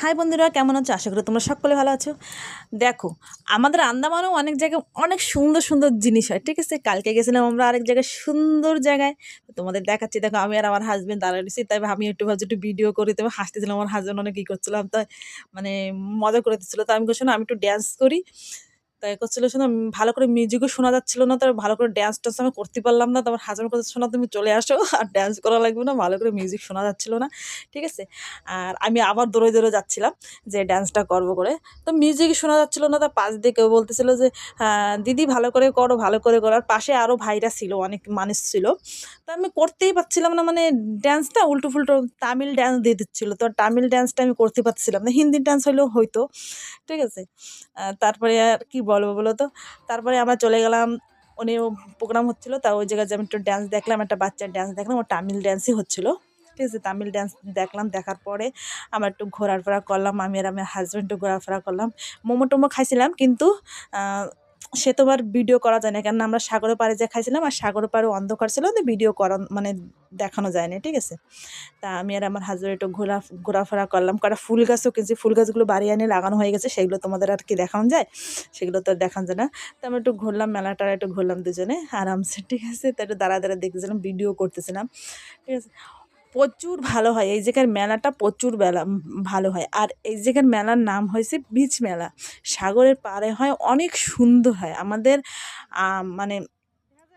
High বন্ধুরা, কেমন আছো? আশা করি তোমরা সকলে ভালো আছো। দেখো, আমাদের আন্দামানেও অনেক জায়গায় অনেক সুন্দর সুন্দর জিনিস হয়, ঠিক আছে। কালকে গেছিলাম আমরা আরেক জায়গায়, সুন্দর জায়গায়। তো তোমাদের দেখাচ্ছি। দেখো, আমি আর আমার হাজবেন্ড দাঁড়িয়ে রয়েছি, তাই আমি একটু ভাবছি একটু ভিডিও করি। তবে হাসতেছিলাম, আমার হাজবেন্ড অনেক ই করছিলাম, তাই মানে মজা করে দিচ্ছিলো। তো আমি বলছি না, আমি একটু ড্যান্স করি। তাই করছিল, শোনো, ভালো করে মিউজিকও শোনা যাচ্ছিল না, তার ভালো করে ড্যান্স ট্যান্স আমি করতে পারলাম না। তোমার হাজার কথা, শোনা তুমি চলে আসো, আর ড্যান্স করা লাগবে না, ভালো করে মিউজিক শোনা যাচ্ছিল না, ঠিক আছে। আর আমি আবার দৌড়ে দৌড়ে যাচ্ছিলাম যে ড্যান্সটা করবো করে। তো মিউজিক শোনা যাচ্ছিল না, তার পাশ দিয়ে কেউ বলতেছিল যে দিদি ভালো করে করো, ভালো করে করো। আর পাশে আরও ভাইরা ছিল, অনেক মানুষ ছিল। তো আমি করতেই পারছিলাম না, মানে ড্যান্সটা উল্টো ফুল্টো তামিল ড্যান্স দিয়ে দিচ্ছিলো। তো তামিল ড্যান্সটা আমি করতে পারছিলাম না, হিন্দি ড্যান্স হলেও হয়তো, ঠিক আছে। তারপরে আর কি বলবো বলো তো। তারপরে আমরা চলে গেলাম, উনিও প্রোগ্রাম হচ্ছিলো, তা ওই জায়গায় যে আমি একটু ড্যান্স দেখলাম, একটা বাচ্চার ড্যান্স দেখলাম, ও তামিল ড্যান্সই হচ্ছিলো, ঠিক আছে। তামিল ড্যান্স দেখলাম, দেখার পরে আমরা একটু ঘোরাফেরা করলাম, আমি আর আমার হাজব্যান্ড একটু ঘোরাফেরা করলাম। মোমো টোমো খাইছিলাম, কিন্তু সে তো আর ভিডিও করা যায় না, কেননা আমরা সাগরের পাড়ে যে খাইছিলাম, আর সাগরের পাড়ে অন্ধকার ছিল, তো ভিডিও করা মানে দেখানো যায় না, ঠিক আছে। তা আমি আর আমার হাজব্যান্ড একটু ঘোরাফেরা করলাম। কটা ফুল গাছও কিনছি, ফুল গাছগুলো বাড়ি এনে লাগানো হয়ে গেছে, সেগুলো তোমাদের আর কি দেখানো যায়? সেগুলো তো আর দেখানো যায় না। তো আমি একটু ঘুরলাম, মেলাটা একটু ঘুরলাম দুজনে আরামসে, ঠিক আছে। তো একটু দাঁড়া দাঁড়া দেখতেছিলাম, ভিডিও করতেছিলাম, ঠিক আছে। প্রচুর ভালো হয় এই জায়গার মেলাটা, প্রচুর ভালো হয়। আর এই জায়গার মেলার নাম হয়েছে বিচ মেলা। সাগরের পাড়ে হয়, অনেক সুন্দর হয়। আমাদের মানে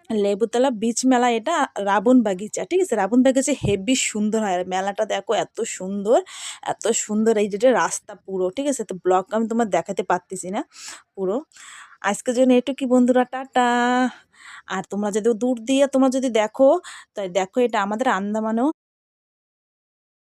লেবুতলা বিচ মেলা, এটা রাবণ বাগিচা, ঠিক আছে। রাবণ বাগিচা হেবি সুন্দর হয়। আর মেলাটা দেখো, এত সুন্দর, এত সুন্দর। এই যেটা রাস্তা পুরো, ঠিক আছে। তো ব্লগ আমি তোমার দেখাতে পারতেছি না পুরো। আজকের জন্য একটু কি বন্ধুরা, টাটা। আর তোমরা যদি দূর দিয়ে তোমরা যদি দেখো, তাই দেখো, এটা আমাদের আন্দামানেও